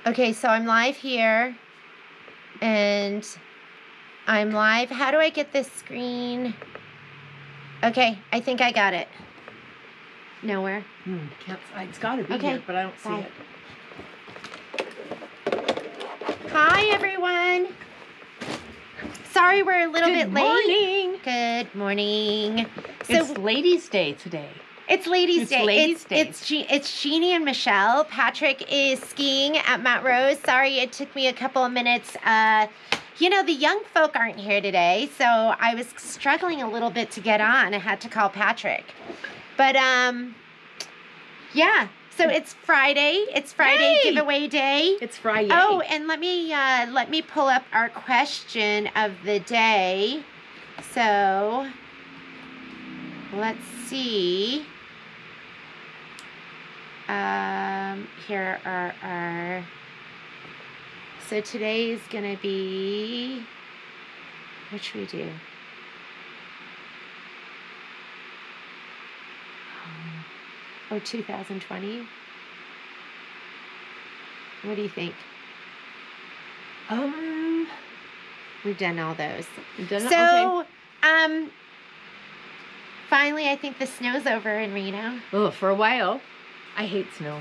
Okay, so I'm live here, and I'm live. How do I get this screen? Okay, I think I got it. Nowhere. It's got to be here, but I don't see it. Hi, everyone. Sorry we're a little bit late. Good morning. It's Ladies' Day today. It's Ladies' Day. It's It's Jeannie and Michelle. Patrick is skiing at Mount Rose. Sorry, it took me a couple of minutes. You know, the young folk aren't here today, so I was struggling a little bit to get on. I had to call Patrick. But, yeah. So it's Friday. It's Friday giveaway day. It's Friday. Oh, and let me pull up our question of the day. So, let's see. Here are our, so today is going to be, what should we do? Oh, 2020? What do you think? We've done all those. So, okay. Finally, I think the snow's over in Reno. Oh, for a while. I hate snow.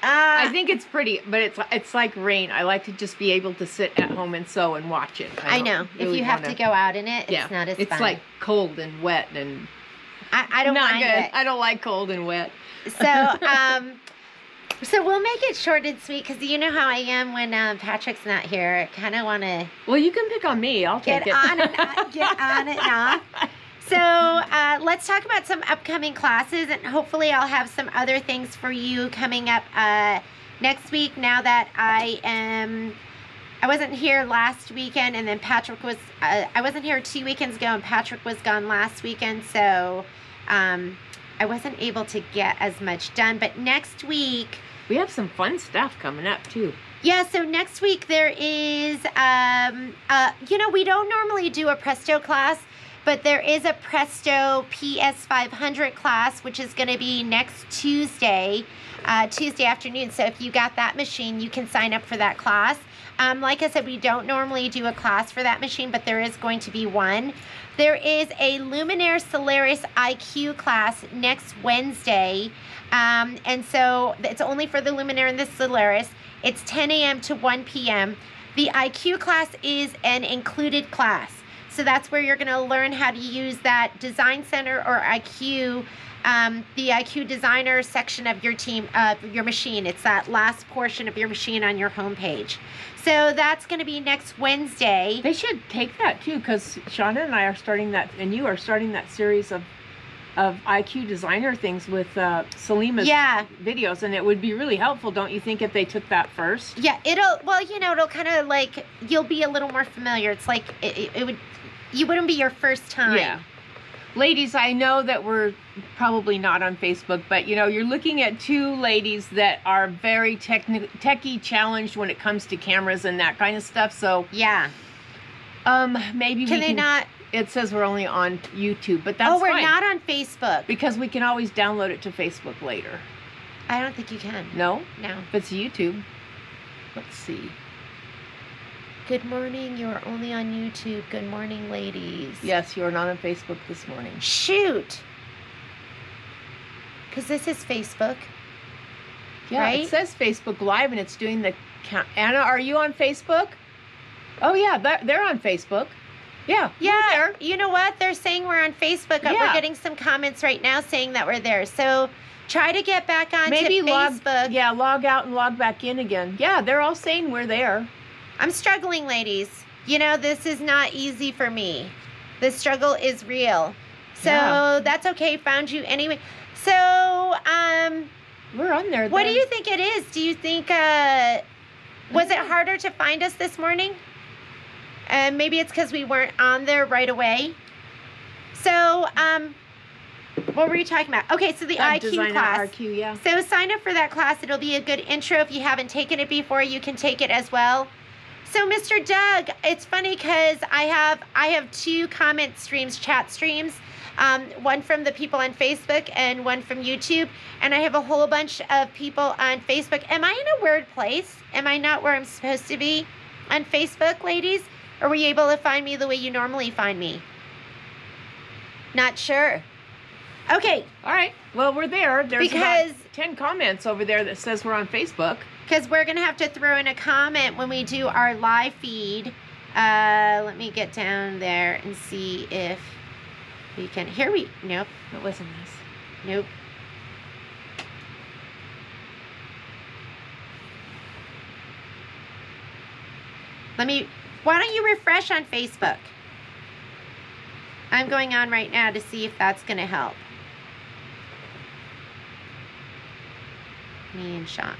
I think it's pretty, but it's like rain. I like to just be able to sit at home and sew and watch it. I know. If you have to go out in it, it's not as fun. It's like cold and wet and I don't mind it. I don't like cold and wet. So, so we'll make it short and sweet because you know how I am when Patrick's not here. I kind of want to. Well, you can pick on me. I'll take it. Get on and off. So let's talk about some upcoming classes, and hopefully I'll have some other things for you coming up next week. Now that I wasn't here last weekend, and then Patrick was. I wasn't here 2 weekends ago, and Patrick was gone last weekend, so I wasn't able to get as much done. But next week we have some fun stuff coming up too. Yeah, so next week there is, you know, we don't normally do a Presto class, but there is a Presto PS500 class, which is going to be next Tuesday, Tuesday afternoon. So if you got that machine, you can sign up for that class. Like I said, we don't normally do a class for that machine, but there is going to be one. There is a Luminaire Solaris IQ class next Wednesday. And so it's only for the Luminaire and the Solaris. It's 10 a.m. to 1 p.m. The IQ class is an included class. So that's where you're going to learn how to use that Design Center or IQ, the IQ Designer section of your team, your machine. It's that last portion of your machine on your homepage. So that's going to be next Wednesday. They should take that too, because Shauna and I are starting that, and you are starting that series of IQ Designer things with Salima's videos, and it would be really helpful, don't you think, if they took that first? Yeah, well, you know, it'll kind of like, you'll be a little more familiar. It's like, you wouldn't be your first time. Yeah. Ladies, I know that we're probably not on Facebook, but you know, you're looking at two ladies that are very techie challenged when it comes to cameras and that kind of stuff. So yeah, maybe can they not? It says we're only on YouTube, but that's fine. Oh, we're not on Facebook because we can always download it to Facebook later. I don't think you can. No? No. If it's YouTube. Let's see. Good morning. You're only on YouTube. Good morning, ladies. Yes, you're not on Facebook this morning. Shoot. Because this is Facebook. Yeah, right? It says Facebook Live, and it's doing the count. Anna, are you on Facebook? Oh, yeah, they're on Facebook. Yeah. Yeah. You know what? They're saying we're on Facebook. Yeah. We're getting some comments right now saying that we're there. So try to get back onto Facebook. Log out and log back in again. Yeah, they're all saying we're there. I'm struggling, ladies. You know, this is not easy for me. The struggle is real. So that's okay. Found you anyway. So, we're on there. What do you think it is? Do you think, was it harder to find us this morning? Maybe it's because we weren't on there right away. So, what were you talking about? Okay, so the IQ class. IQ, yeah. So sign up for that class. It'll be a good intro. If you haven't taken it before, you can take it as well. So, Mr. Doug, it's funny because I have 2 comment streams, chat streams. One from the people on Facebook and one from YouTube. And I have a whole bunch of people on Facebook. Am I in a weird place? Am I not where I'm supposed to be on Facebook, ladies? Or were you able to find me the way you normally find me? Not sure. Okay. All right. Well, we're there. There's because about 10 comments over there that says we're on Facebook. Because we're going to have to throw in a comment when we do our live feed. Let me get down there and see if we can. Nope. It wasn't this. Nope. Why don't you refresh on Facebook? I'm going on right now to see if that's going to help. Me and Sean.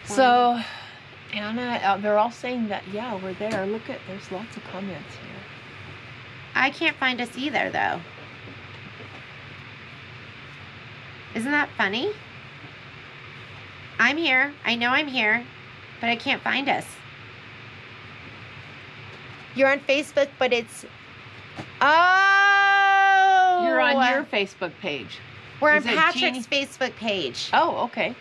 So, Anna, they're all saying that, yeah, we're there. Look at, there's lots of comments here. I can't find us either, though. Isn't that funny? I'm here. I know I'm here, but I can't find us. You're on Facebook, but it's... Oh! You're on your Facebook page. We're on Patrick's Facebook page. Oh, okay.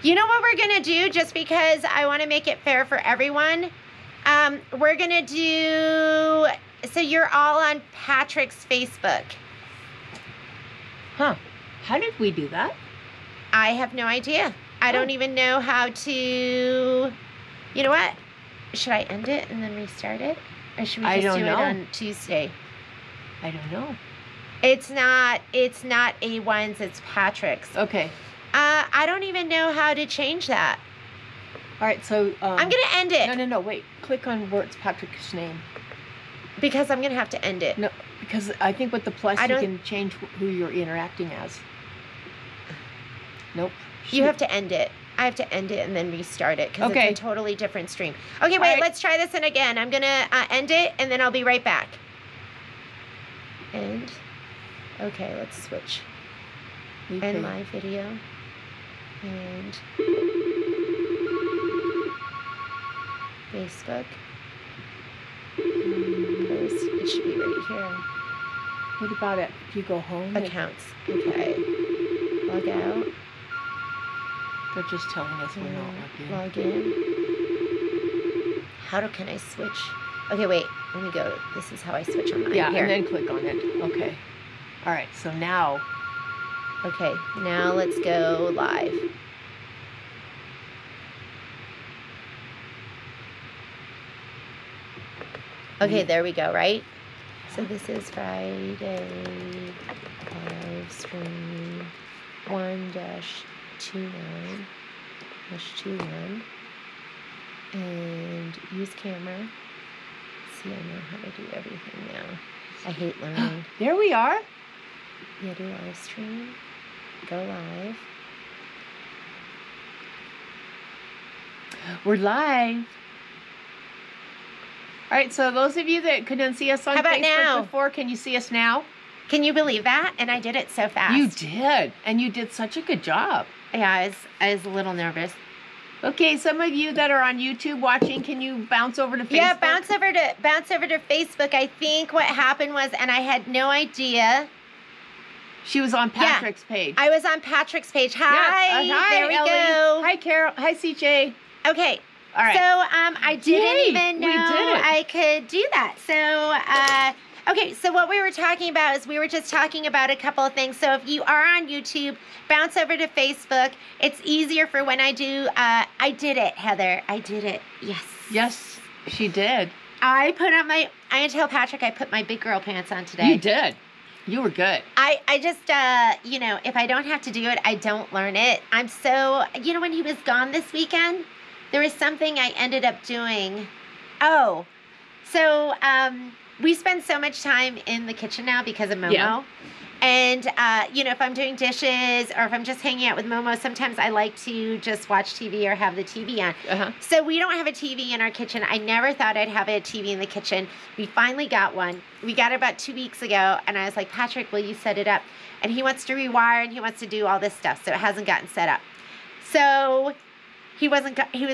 You know what we're going to do, just because I want to make it fair for everyone? We're going to do... So you're all on Patrick's Facebook. Huh. How did we do that? I have no idea. I don't even know how to... You know what? Should I end it and then restart it? Or should we just do it on Tuesday? I don't know. It's not A1's, it's Patrick's. Okay. I don't even know how to change that. All right, so... I'm going to end it. No, wait. Click on where it's Patrick's name. Because I'm going to have to end it. No, because I think with the plus you can change who you're interacting as. Nope. You have to end it. I have to end it and then restart it because it's a totally different stream. Okay, wait, let's try this in again. I'm going to end it and then I'll be right back. End. Okay, let's switch. End live video. And Facebook. It should be right here. What about it? If you go home? Accounts. Okay. Log out. They're just telling us we're not logged in. Log in. Can I switch? Okay, wait. Let me go. This is how I switch on mine. Yeah, here. And then click on it. Okay. All right, so now. Okay, now let's go live. Okay, there we go, right? So this is Friday live stream 1-29-21 and use camera. See, I know how to do everything now. I hate learning. There we are. Yeah, do live stream. Go live. We're live. All right, so those of you that couldn't see us on Facebook before, can you see us now? Can you believe that? And I did it so fast. You did. And you did such a good job. Yeah, I was a little nervous. Okay, some of you that are on YouTube watching, can you bounce over to Facebook? Yeah, bounce over to Facebook. I think what happened was, and I had no idea. She was on Patrick's page. I was on Patrick's page. Hi. Yeah. Hi, there we Ellie. go. Hi, Carol. Hi, CJ. Okay. All right. So I didn't even know I could do that. So okay, so what we were talking about is we were just talking about a couple of things. So if you are on YouTube, bounce over to Facebook. It's easier for when I do. I did it, Heather. I did it. Yes. Yes, she did. I tell Patrick I put my big girl pants on today. You did. You were good. I just, you know, if I don't have to do it, I don't learn it. I'm so, you know, when he was gone this weekend, there was something I ended up doing. Oh, so we spend so much time in the kitchen now because of Momo. Yeah. And, you know, if I'm doing dishes or if I'm just hanging out with Momo, sometimes I like to just watch TV or have the TV on. So we don't have a TV in our kitchen. I never thought I'd have a TV in the kitchen. We finally got one. We got it about 2 weeks ago. And I was like, Patrick, will you set it up? And he wants to rewire and he wants to do all this stuff. So it hasn't gotten set up. So he was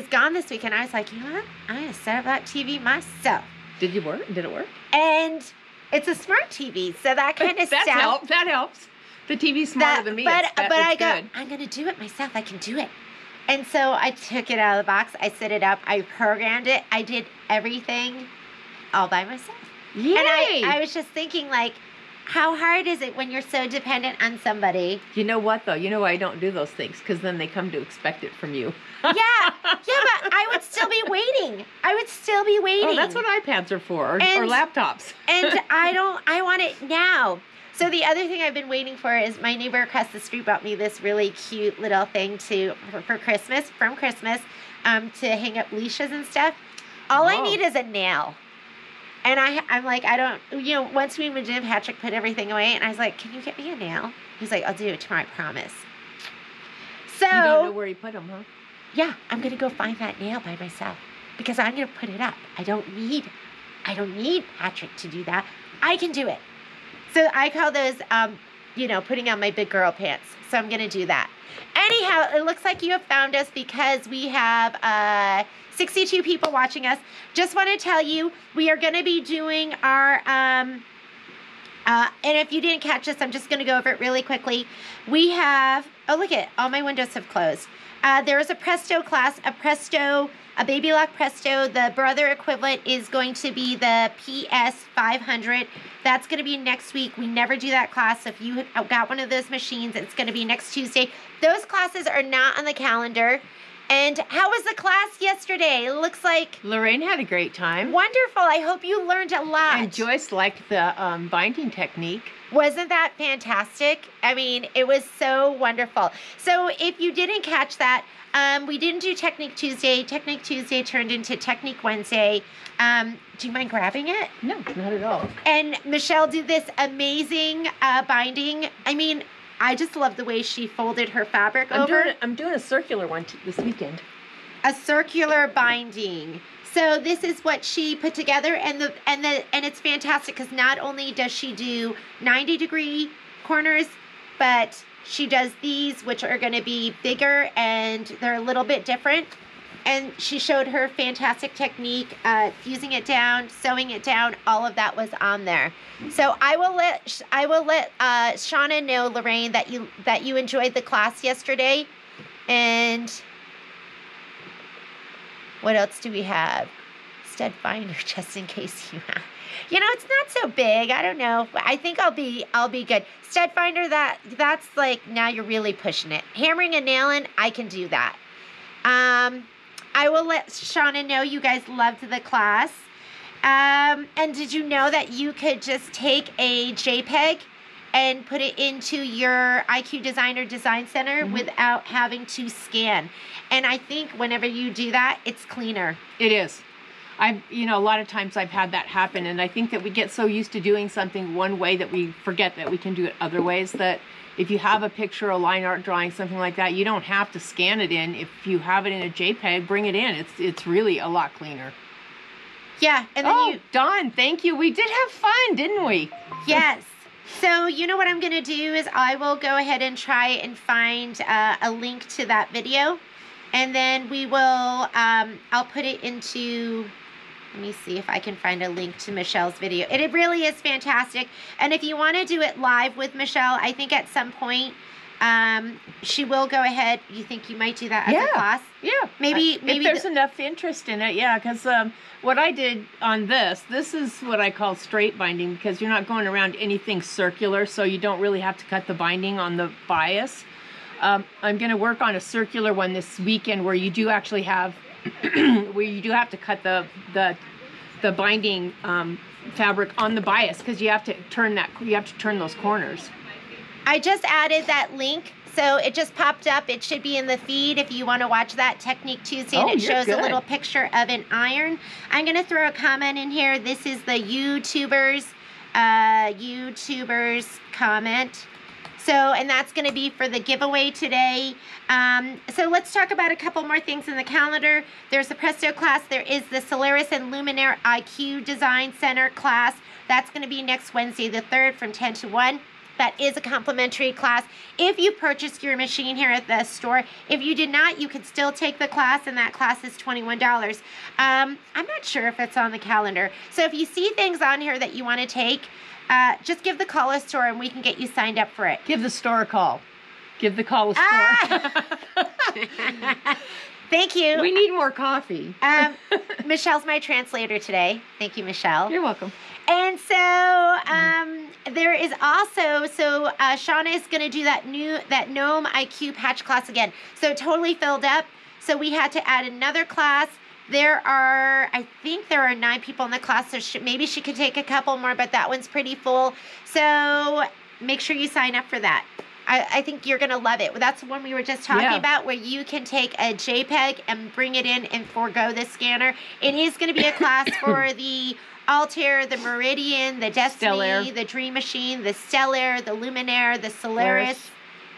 gone this weekend. I was like, you know what? I'm going to set up that TV myself. Did it work? And it's a smart TV, so that kind of stuff. That helps. The TV's smarter than me. But I go, I'm going to do it myself. I can do it. And so I took it out of the box. I set it up. I programmed it. I did everything all by myself. Yay! And I was just thinking, like, how hard is it when you're so dependent on somebody? You know what, though? You know why I don't do those things? Because then they come to expect it from you. Yeah, but I would still be waiting. Oh, that's what iPads are for, or laptops. And I want it now. So the other thing I've been waiting for is my neighbor across the street bought me this really cute little thing for Christmas, to hang up leashes and stuff. All I need is a nail. And I'm like, once we moved in, Patrick put everything away, and I was like, can you get me a nail? He's like, I'll do it tomorrow, I promise. So you don't know where he put them, huh? Yeah, I'm going to go find that nail by myself because I'm going to put it up. I don't need Patrick to do that. I can do it. So I call those, putting on my big girl pants. So I'm going to do that. Anyhow, it looks like you have found us because we have 62 people watching us. Just want to tell you, we are going to be doing our, and if you didn't catch this, I'm just going to go over it really quickly. We have, look at all my windows have closed. There is a Presto class, a baby lock Presto. The brother equivalent is going to be the PS500. That's going to be next week. We never do that class. So if you got one of those machines, it's going to be next Tuesday. Those classes are not on the calendar. And how was the class yesterday? It looks like Lorraine had a great time. Wonderful. I hope you learned a lot. And Joyce liked the binding technique. Wasn't that fantastic? I mean, it was so wonderful. So if you didn't catch that, we didn't do Technique Tuesday. Technique Tuesday turned into Technique Wednesday. Do you mind grabbing it? No, not at all. And Michelle did this amazing binding. I mean, I just love the way she folded her fabric over. I'm doing a circular one this weekend. A circular binding. So this is what she put together, and it's fantastic because not only does she do 90-degree corners, but she does these, which are going to be bigger and they're a little bit different. And she showed her fantastic technique, fusing it down, sewing it down. All of that was on there. So I will let Shauna know, Lorraine, that you enjoyed the class yesterday. And what else do we have? Stud finder, just in case you have. It's not so big. I don't know. I think I'll be good. Stud finder, that's like, now you're really pushing it. Hammering and nailing, I can do that. I will let Shauna know you guys loved the class. And did you know that you could just take a JPEG and put it into your IQ Designer Design Center without having to scan? And I think whenever you do that, it's cleaner. It is. A lot of times I've had that happen, and I think that we get so used to doing something one way that we forget that we can do it other ways. That if you have a picture, a line art drawing, something like that, you don't have to scan it in. If you have it in a JPEG, bring it in. It's really a lot cleaner. Yeah, and then Dawn, thank you. We did have fun, didn't we? Yes. So you know what I'm going to do is I will go ahead and try and find a link to that video, and then we will, I'll put it into, let me see if I can find a link to Michelle's video. It really is fantastic. And if you want to do it live with Michelle, I think at some point she will go ahead. You think you might do that as a class? Yeah. Maybe if there's enough interest in it, yeah. Because what I did on this is what I call straight binding, because you're not going around anything circular, so you don't really have to cut the binding on the bias. I'm going to work on a circular one this weekend where you do actually have where you do have to cut the binding fabric on the bias, because you have to turn those corners. I just added that link, so it just popped up. It should be in the feed if you want to watch that Technique Tuesday, and it shows a little picture of an iron. I'm going to throw a comment in here. This is the YouTubers comment. So, and that's going to be for the giveaway today. So let's talk about a couple more things in the calendar. There's the Presto class. There is the Solaris and Luminaire IQ Design Center class. That's going to be next Wednesday the 3rd from 10 to 1. That is a complimentary class if you purchased your machine here at the store. If you did not, you could still take the class, and that class is $21. I'm not sure if it's on the calendar. So if you see things on here that you want to take, just give the call a store and we can get you signed up for it. Give the store a call. Give the call a store. Thank you. We need more coffee. Michelle's my translator today. Thank you, Michelle. You're welcome. And so there is also, Shauna is going to do that Gnome IQ patch class again. So totally filled up. So we had to add another class. I think there are 9 people in the class, so maybe she could take a couple more, but that one's pretty full. So make sure you sign up for that. I think you're going to love it. That's the one we were just talking about, where you can take a JPEG and bring it in and forego the scanner. It is going to be a class for the Altair, the Meridian, the Destiny, Stellaire. the Dream Machine, the Stellaire, the Luminaire, the Solaris.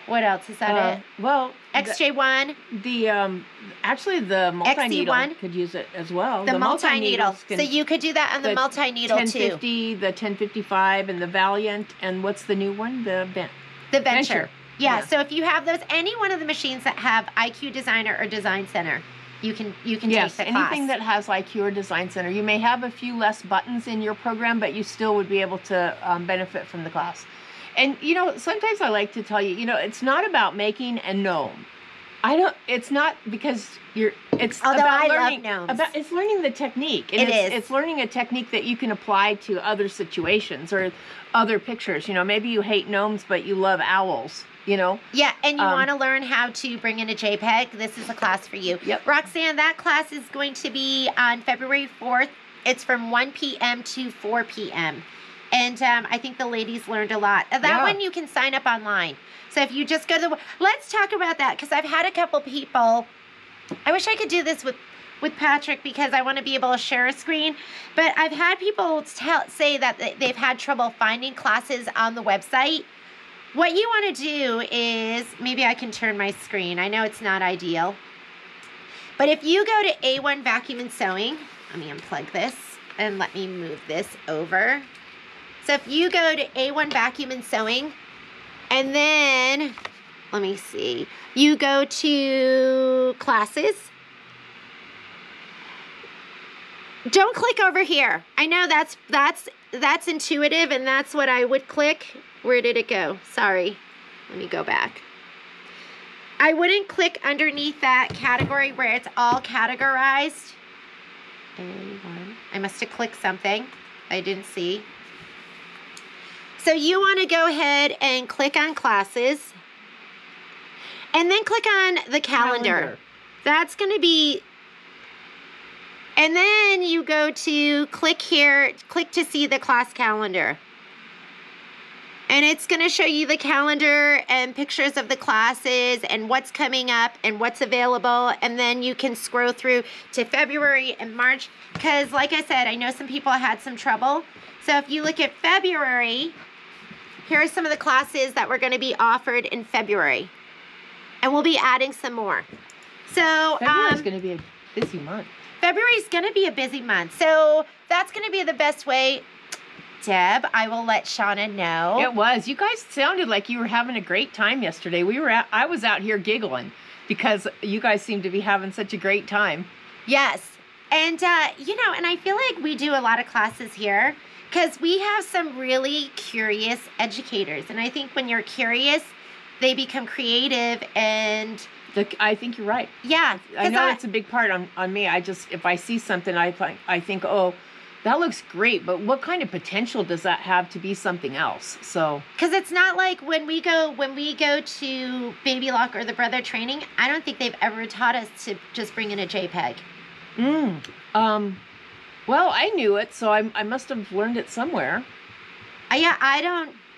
What else? Is that it? Well, XJ1. Actually the multi-needle XD1. could use it as well. The multi-needle. So you could do that on the multi-needle too. 1050, the 1055, and the Valiant, and what's the new one? The Venture. Yeah. So if you have those, any one of the machines that have IQ Designer or Design Center, you can take the class. Anything that has IQ or Design Center. You may have a few less buttons in your program, but you still would be able to benefit from the class. And sometimes I like to tell you, it's not about making a gnome. It's not, because it's Although about I learning. love gnomes. It's learning the technique. And it's learning a technique that you can apply to other situations or other pictures. Maybe you hate gnomes, but you love owls. Yeah, and you want to learn how to bring in a JPEG. This is a class for you. Yep. Roxanne, that class is going to be on February 4th. It's from 1 p.m. to 4 p.m. And I think the ladies learned a lot. That one you can sign up online. So if you just go to let's talk about that, because I've had a couple people. I wish I could do this with Patrick, because I want to be able to share a screen. But I've had people say that they've had trouble finding classes on the website. What you want to do is, maybe I can turn my screen. I know it's not ideal. But if you go to A1 Vacuum and Sewing, let me unplug this and let me move this over. So if you go to A1 Vacuum and Sewing, and then, let me see, you go to Classes. Don't click over here. I know that's intuitive, and that's what I would click. Where did it go? Sorry. Let me go back. I wouldn't click underneath that category where it's all categorized. I must have clicked something I didn't see. So you want to go ahead and click on Classes. And then click on the calendar. That's going to be... And then you go to click here, click to see the class calendar. And it's going to show you the calendar and pictures of the classes and what's coming up and what's available. And then you can scroll through to February and March. Because like I said, I know some people had some trouble. So if you look at February, here are some of the classes that were going to be offered in February. And we'll be adding some more. So February's going to be a busy month. February's going to be a busy month. So that's going to be the best way. Deb, I will let Shauna know. It was. You guys sounded like you were having a great time yesterday. I was out here giggling because you guys seemed to be having such a great time. Yes. And, and I feel like we do a lot of classes here because we have some really curious educators. And I think when you're curious, they become creative and... I think you're right. Yeah. I know it's a big part on me. If I see something, I think, oh, that looks great, but what kind of potential does that have to be something else? So, because it's not like when we go to Baby Lock or the Brother Training, I don't think they've ever taught us to just bring in a JPEG. Well, I knew it, so I must have learned it somewhere. Yeah, I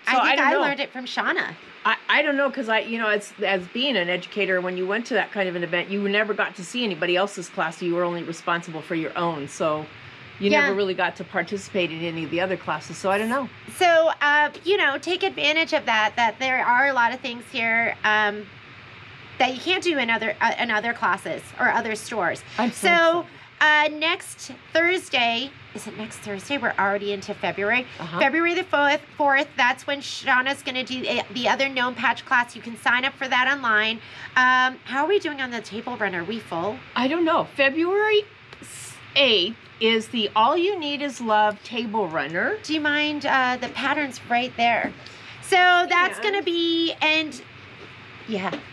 think I learned it from Shauna. I don't know, because as being an educator, when you went to that kind of an event, you never got to see anybody else's class. You were only responsible for your own, so you never really got to participate in any of the other classes. So I don't know. So take advantage of that. That there are a lot of things here that you can't do in other classes or other stores. So next Thursday, is it next Thursday? We're already into February. February the 4th, that's when Shauna's going to do the other gnome patch class. You can sign up for that online. How are we doing on the table run? Are we full? I don't know. February 8th is the All You Need Is Love table runner. Do you mind? The pattern's right there. So that's going to be,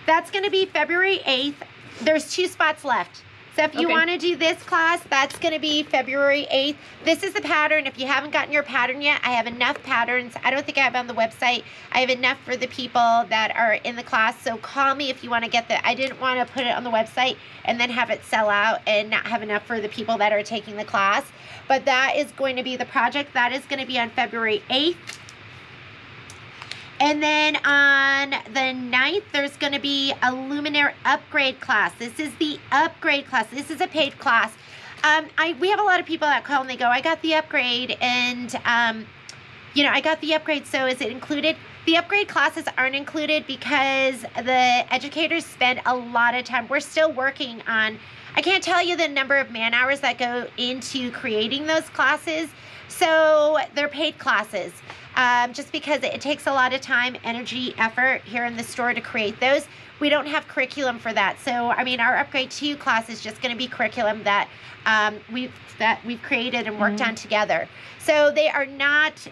that's going to be February 8th. There's 2 spots left. So if you want to do this class, that's going to be February 8th. This is the pattern. If you haven't gotten your pattern yet, I have enough patterns. I don't think I have on the website. I have enough for the people that are in the class. So call me if you want to get I didn't want to put it on the website and then have it sell out and not have enough for the people that are taking the class. But that is going to be the project. That is going to be on February 8th. And then on the 9th, there's going to be a Luminaire upgrade class. This is the upgrade class. This is a paid class. We have a lot of people that call and they go, I got the upgrade, and, I got the upgrade, so is it included? The upgrade classes aren't included because the educators spend a lot of time. We're still working on, I can't tell you the number of man hours that go into creating those classes. So they're paid classes. Just because it takes a lot of time, energy, effort here in the store to create those. We don't have curriculum for that. So, our Upgrade 2 class is just going to be curriculum that we've created and worked on together. So they're not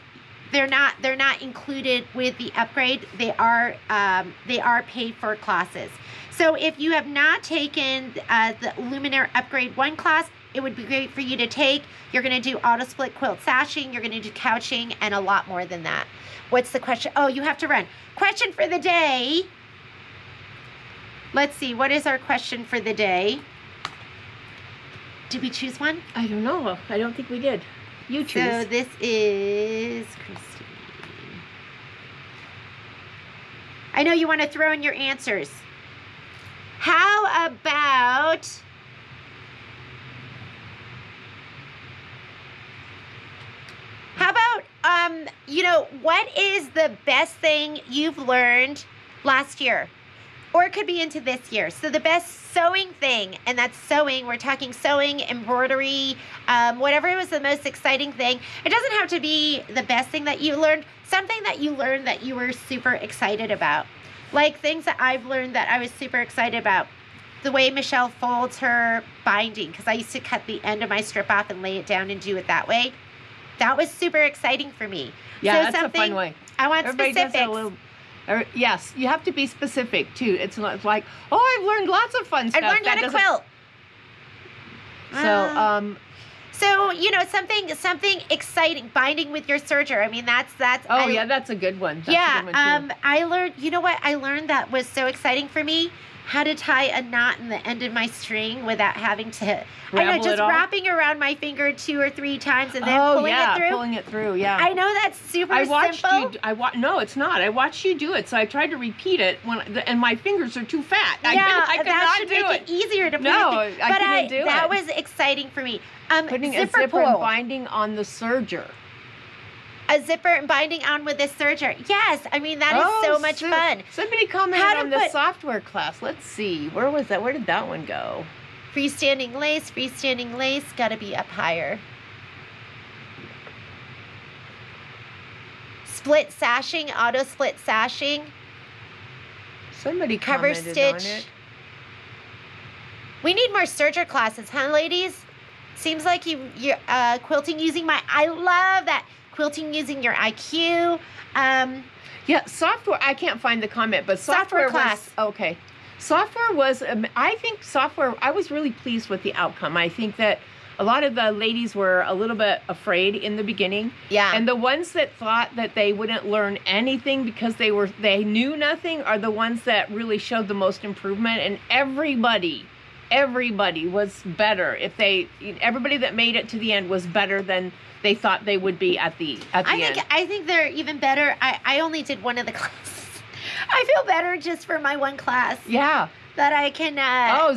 included with the upgrade. They are paid for classes. So if you have not taken the Luminaire Upgrade 1 class, it would be great for you to take. You're going to do auto split quilt sashing. You're going to do couching and a lot more than that. What's the question? Oh, you have to run. Question for the day. Let's see. What is our question for the day? Did we choose one? I don't know. I don't think we did. You choose. So this is Christine. I know you want to throw in your answers. How about... How about, what is the best thing you've learned last year? Or it could be into this year. So the best sewing thing, and that's sewing. We're talking sewing, embroidery, whatever was the most exciting thing. It doesn't have to be the best thing that you learned. Something that you learned that you were super excited about. Like things that I've learned that I was super excited about. The way Michelle folds her binding, because I used to cut the end of my strip off and lay it down and do it that way. That was super exciting for me. Yeah, so that's a fun way. I want specifics. Yes, you have to be specific too. It's not like, oh, I've learned lots of fun stuff. I learned how to quilt. So, something exciting, binding with your serger. That's. Oh, that's a good one. That's a good one too. I learned. You know what I learned that was so exciting for me? How to tie a knot in the end of my string without having to, wrapping around my finger 2 or 3 times and then pulling it through. Yeah. I know that's super simple. No, it's not. I watched you do it, so I tried to repeat it and my fingers are too fat. Yeah, I could that not should do make it easier to put I couldn't do it. That was exciting for me. Putting a zipper and binding on the serger. A zipper and binding on with a serger. Yes, that is so much fun. Somebody commented on the software class. Let's see. Where was that? Where did that one go? Freestanding lace, gotta be up higher. Split sashing, auto split sashing. Somebody cover commented stitch. on it. We need more serger classes, huh, ladies? Seems like you're quilting using I love that. Quilting using your IQ. Yeah, software, I can't find the comment, but software class. Okay. Software was, I was really pleased with the outcome. I think that a lot of the ladies were a little bit afraid in the beginning. Yeah. And the ones that thought that they wouldn't learn anything because they knew nothing are the ones that really showed the most improvement. And everybody was better. Everybody that made it to the end was better than they thought they would be at the end. I think they're even better. I only did one of the classes. I feel better just for my one class. Yeah. That I can...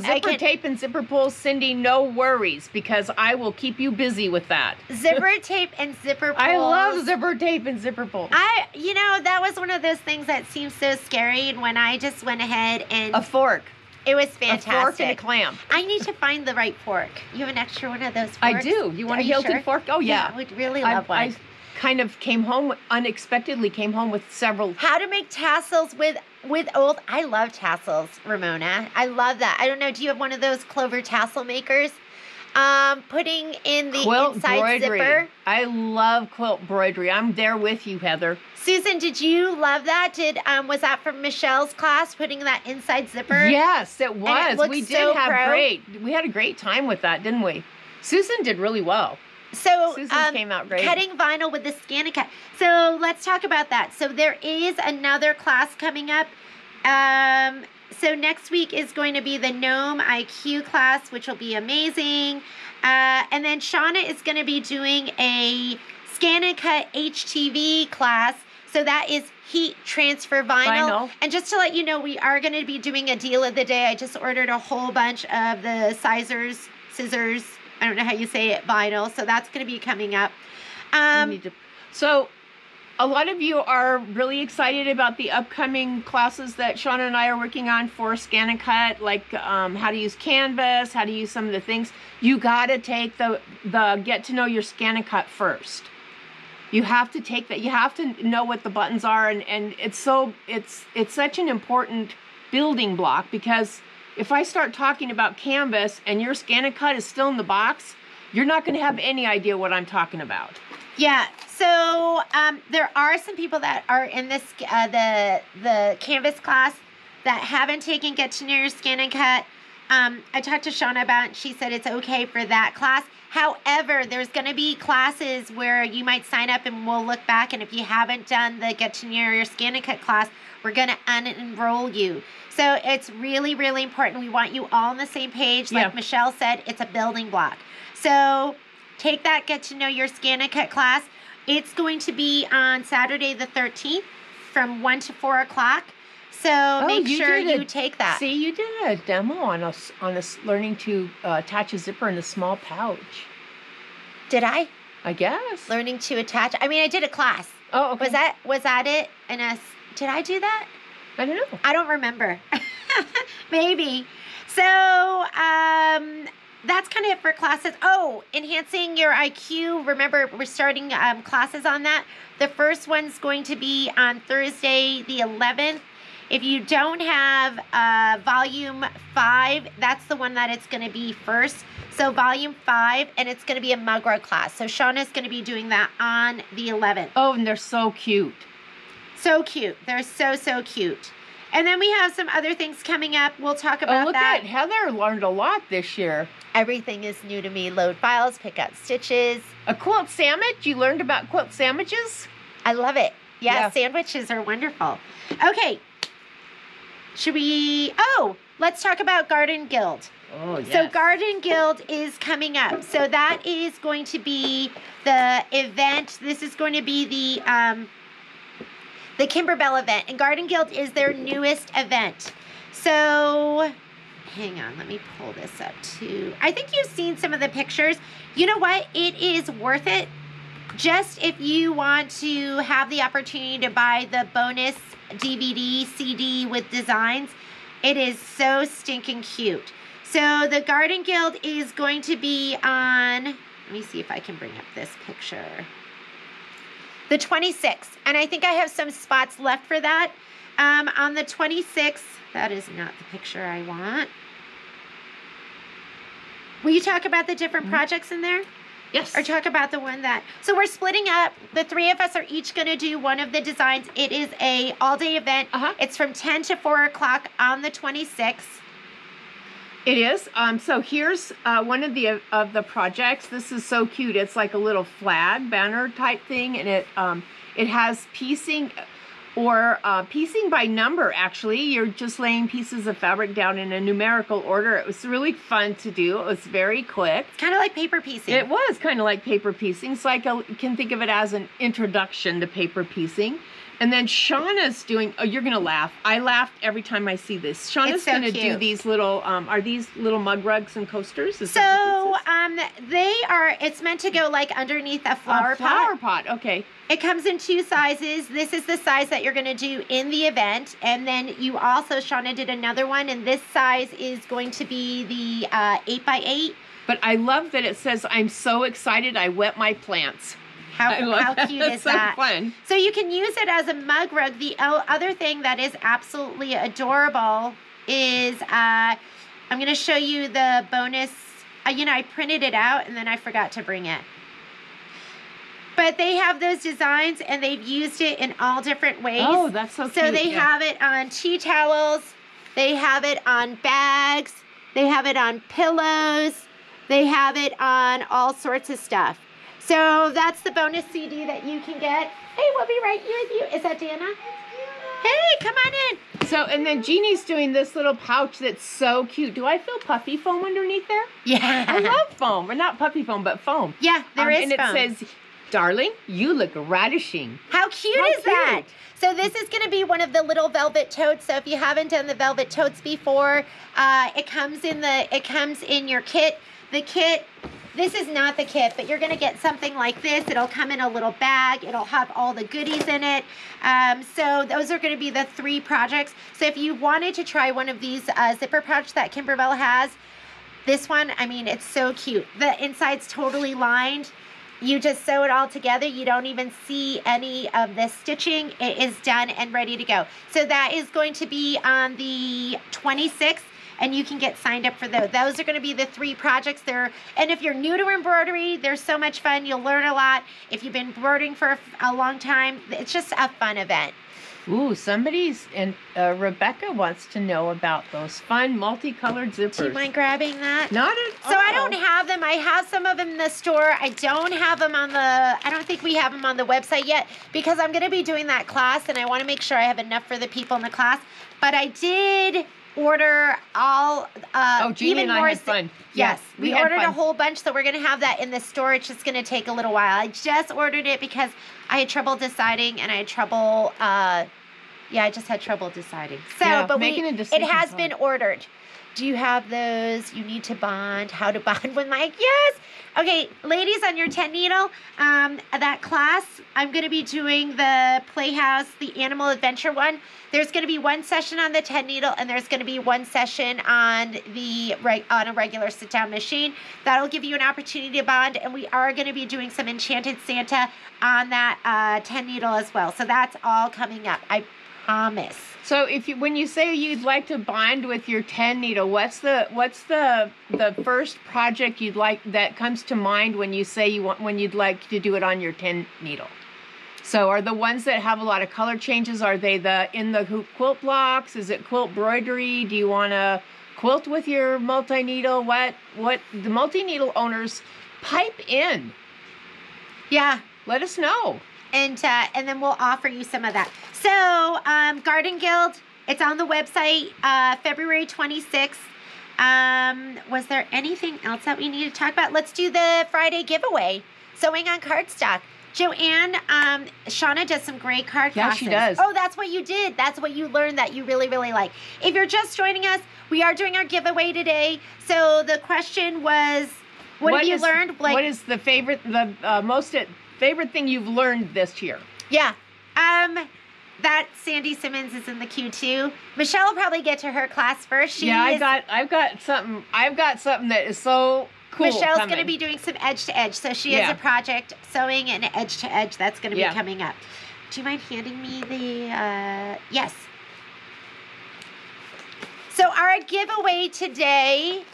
zipper tape and zipper pulls, Cindy, no worries, because I will keep you busy with that. Zipper tape and zipper pulls. I love zipper tape and zipper pulls. That was one of those things that seemed so scary, and when I just went ahead and... A fork. It was fantastic. A fork and a clamp. I need to find the right fork. You have an extra one of those forks? I do. You want a Hilton fork? Oh, yeah. I would really love one. I kind of unexpectedly came home with several. How to make tassels with old. I love tassels, Ramona. I love that. I don't know. Do you have one of those Clover tassel makers? Putting in the quilt inside embroidery. zipper. I love quilt embroidery. I'm there with you, Heather. Susan, did you love that? Was that from Michelle's class, putting that inside zipper? Yes, it was. We did have we had a great time with that, didn't we? Susan did really well. So Susan's came out great. Cutting vinyl with the Scan-A-Cut. So let's talk about that. So there is another class coming up. So next week is going to be the Gnome IQ class, which will be amazing. And then Shauna is going to be doing a Scan-A-Cut HTV class. So that is heat transfer vinyl. And just to let you know, we are going to be doing a deal of the day. I just ordered a whole bunch of the scissors, I don't know how you say it, vinyl. So that's going to be coming up. So a lot of you are really excited about the upcoming classes that Shauna and I are working on for Scan-A-Cut, like how to use Canvas, how to use some of the things. You got to take the get to know your Scan-A-Cut first. You have to take that. You have to know what the buttons are, and it's such an important building block, because if I start talking about Canvas and your Scan-A-Cut is still in the box, you're not going to have any idea what I'm talking about. Yeah. So there are some people that are in this the Canvas class that haven't taken Get to Know Your Scan-A-Cut. I talked to Shauna about it, and she said it's okay for that class. However, there's going to be classes where you might sign up and we'll look back, and if you haven't done the Get to Know Your Scan-A-Cut class, we're going to unenroll you. So it's really, really important. We want you all on the same page. Like Michelle said, it's a building block. So take that Get to Know Your Scan-A-Cut class. It's going to be on Saturday the 13th from 1 to 4 o'clock. So make sure you take that. See, you did a demo on us learning to attach a zipper in a small pouch. Did I? I guess. Learning to attach. I mean, I did a class. Oh, okay. Was that it? Did I do that? I don't know. I don't remember. Maybe. So that's kind of it for classes. Oh, enhancing your IQ. Remember, we're starting classes on that. The first one's going to be on Thursday the 11th. If you don't have volume 5, that's the one that it's going to be first. So volume 5, and it's going to be a mug rug class. So Shauna's going to be doing that on the 11th. Oh, and they're so cute. So cute. They're so, so cute. And then we have some other things coming up. We'll talk about look that. At Heather learned a lot this year. Everything is new to me. Load files, pick out stitches. A quilt sandwich? You learned about quilt sandwiches? I love it. Yeah. Sandwiches are wonderful. Okay. Let's talk about Garden Guild. Oh, yes. So Garden Guild is coming up. So that is going to be the event. This is going to be the Kimberbell event. And Garden Guild is their newest event. So hang on, let me pull this up too. I think you've seen some of the pictures. You know what? It is worth it. Just if you want to have the opportunity to buy the bonus DVD, CD with designs, it is so stinking cute. So the Garden Guild is going to be on, let me see if I can bring up this picture, the 26th. And I think I have some spots left for that. On the 26th, that is not the picture I want. Will you talk about the different projects in there? Yes. Or talk about the one that... So we're splitting up. The three of us are each going to do one of the designs. It is a all-day event. It's from 10 to 4 o'clock on the 26th. It is. So here's one of the projects. This is so cute. It's like a little flag banner type thing, and it has piecing or piecing by number. Actually, you're just laying pieces of fabric down in a numerical order. It was really fun to do. It was very quick. It's kind of like paper piecing. It was kind of like paper piecing. So you can think of it as an introduction to paper piecing. And then Shauna's doing, oh, you're going to laugh. I laughed every time I see this. Shauna's going to do these little, are these little mug rugs and coasters? So So it's meant to go like underneath a flower pot. Okay. It comes in 2 sizes. This is the size that you're going to do in the event. And then you also, Shauna did another one, and this size is going to be the 8x8. But I love that it says, I'm so excited I wet my plants. How cute is that? So fun. So you can use it as a mug rug. The other thing that is absolutely adorable is, I'm going to show you the bonus. I printed it out and then I forgot to bring it. But they have those designs and they've used it in all different ways. Oh, that's so cute. So they have it on tea towels. They have it on bags. They have it on pillows. They have it on all sorts of stuff. So that's the bonus CD that you can get. Hey, we'll be right here with you. Is that Dana? Hey, come on in. So, and then Jeannie's doing this little pouch that's so cute. Do I feel puffy foam underneath there? Yeah. I love foam. Or not puffy foam, but foam. Yeah, there is and foam. And it says, darling, you look radishing. How cute is that? So this is going to be one of the little velvet totes. So if you haven't done the velvet totes before, it comes in your kit. The kit, this is not the kit, but you're going to get something like this. It'll come in a little bag. It'll have all the goodies in it. So those are going to be the 3 projects. So if you wanted to try one of these zipper pouch that Kimberbell has, this one, I mean, it's so cute. The inside's totally lined. You just sew it all together. You don't even see any of the stitching. It is done and ready to go. So that is going to be on the 26th. And you can get signed up for those. Those are going to be the 3 projects there. And if you're new to embroidery, they're so much fun. You'll learn a lot. If you've been embroidering for a long time, it's just a fun event. Ooh, Rebecca wants to know about those fun multicolored zippers. Do you mind grabbing that? Not at all. So I don't have them. I have some of them in the store. I don't have them I don't think we have them on the website yet because I'm going to be doing that class and I want to make sure I have enough for the people in the class. But I did order all Jeannie even and more. I had fun. Yes, we ordered fun. a whole bunch, so we're gonna have that in the store. It's just gonna take a little while. I just ordered it because I had trouble deciding, and I had trouble. I just had trouble deciding. So, yeah, but it has been ordered. Do you have those? You need to bond. How to bond with Mike? Yes. Okay, ladies, on your 10 needle, that class, I'm going to be doing the Playhouse, the Animal Adventure one. There's going to be 1 session on the 10 needle, and there's going to be 1 session on a regular sit-down machine. That'll give you an opportunity to bond, and we are going to be doing some Enchanted Santa on that 10 needle as well. So that's all coming up. I promise. So when you say you'd like to bond with your 10 needle, what's the first project you'd like that comes to mind when you say when you'd like to do it on your 10 needle? So are the ones that have a lot of color changes, are they in the quilt blocks? Is it quilt embroidery? Do you want to quilt with your multi-needle? What the multi-needle owners, pipe in. Yeah. Let us know. And then we'll offer you some of that. So, Garden Guild, it's on the website, February 26th. Was there anything else that we need to talk about? Let's do the Friday giveaway, sewing on cardstock. Joanne, Shauna does some great card classes. Yeah, she does. Oh, that's what you did. That's what you learned that you really, really like. If you're just joining us, we are doing our giveaway today. So the question was, what have you learned? What is the most favorite thing you've learned this year? Yeah. That Sandy Simmons is in the queue too. Michelle will probably get to her class first. I've got something that is so cool. Michelle's going to be doing some edge to edge. So she has a project sewing and edge to edge that's going to be coming up. Do you mind handing me the yes. So our giveaway today,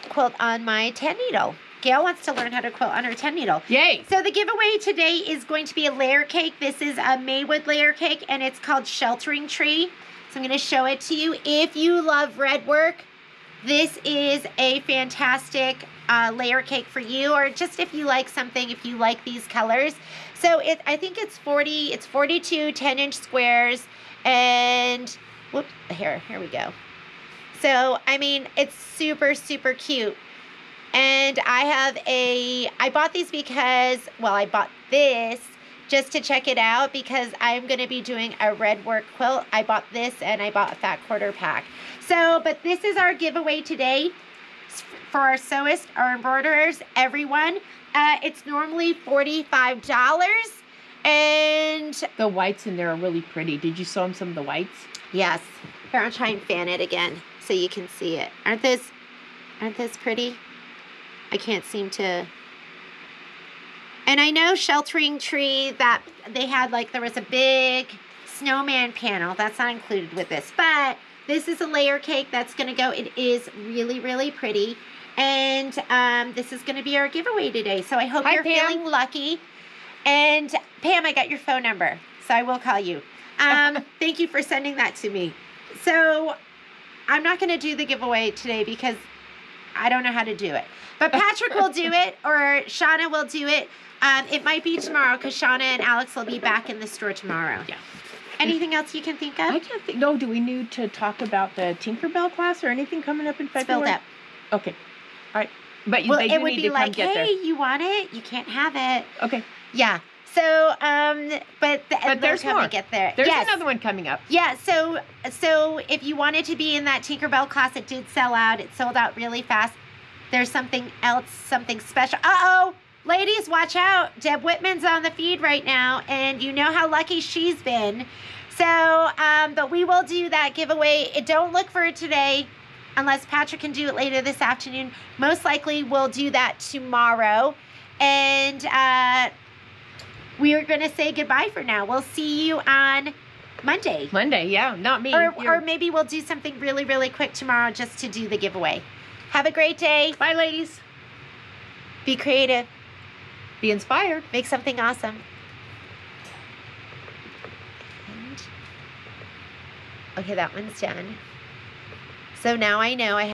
quilt on my 10 needle. Gail wants to learn how to quilt on her 10 needle. Yay! So the giveaway today is going to be a layer cake. This is a Maywood layer cake, and it's called Sheltering Tree. So I'm going to show it to you. If you love red work, this is a fantastic layer cake for you, or just if you like something, if you like these colors. So I think it's 42 10-inch squares, and whoop, here we go. So, I mean, it's super, super cute. And I bought these because, I bought this just to check it out because I'm going to be doing a red work quilt. I bought this and I bought a fat quarter pack. So, but this is our giveaway today. for our sewists, our embroiderers, everyone. It's normally $45. And the whites in there are really pretty. Did you sew them some of the whites? Yes. Here, I'll try and fan it again so you can see it. Aren't those pretty? I can't seem to. And I know Sheltering Tree, that they had, like, there was a big snowman panel. That's not included with this. But this is a layer cake that's going to go. It is really, really pretty. And this is going to be our giveaway today. So I hope you're feeling lucky. And Pam, I got your phone number, so I will call you. Thank you for sending that to me. So I'm not going to do the giveaway today because I don't know how to do it. But Patrick will do it, or Shauna will do it. It might be tomorrow because Shauna and Alex will be back in the store tomorrow. Yeah. Anything else you can think of? I can't think. No, do we need to talk about the Tinkerbell class or anything coming up in February? It's filled up. Okay. All right. But well, they it do would need be to like, come get hey, there. you want it? You can't have it. Okay. Yeah. So, but there's more. To get there. There's another one coming up. Yeah. So if you wanted to be in that Tinkerbell class, it did sell out. It sold out really fast. There's something else, something special. Uh-oh. Ladies, watch out. Deb Whitman's on the feed right now, and you know how lucky she's been. So, but we will do that giveaway. Don't look for it today unless Patrick can do it later this afternoon. Most likely we'll do that tomorrow. And we are going to say goodbye for now. We'll see you on Monday. Monday, yeah. Not me. Or maybe we'll do something really, really quick tomorrow just to do the giveaway. Have a great day. Bye, ladies. Be creative. Be inspired. Make something awesome. And, okay, that one's done. So now I know I have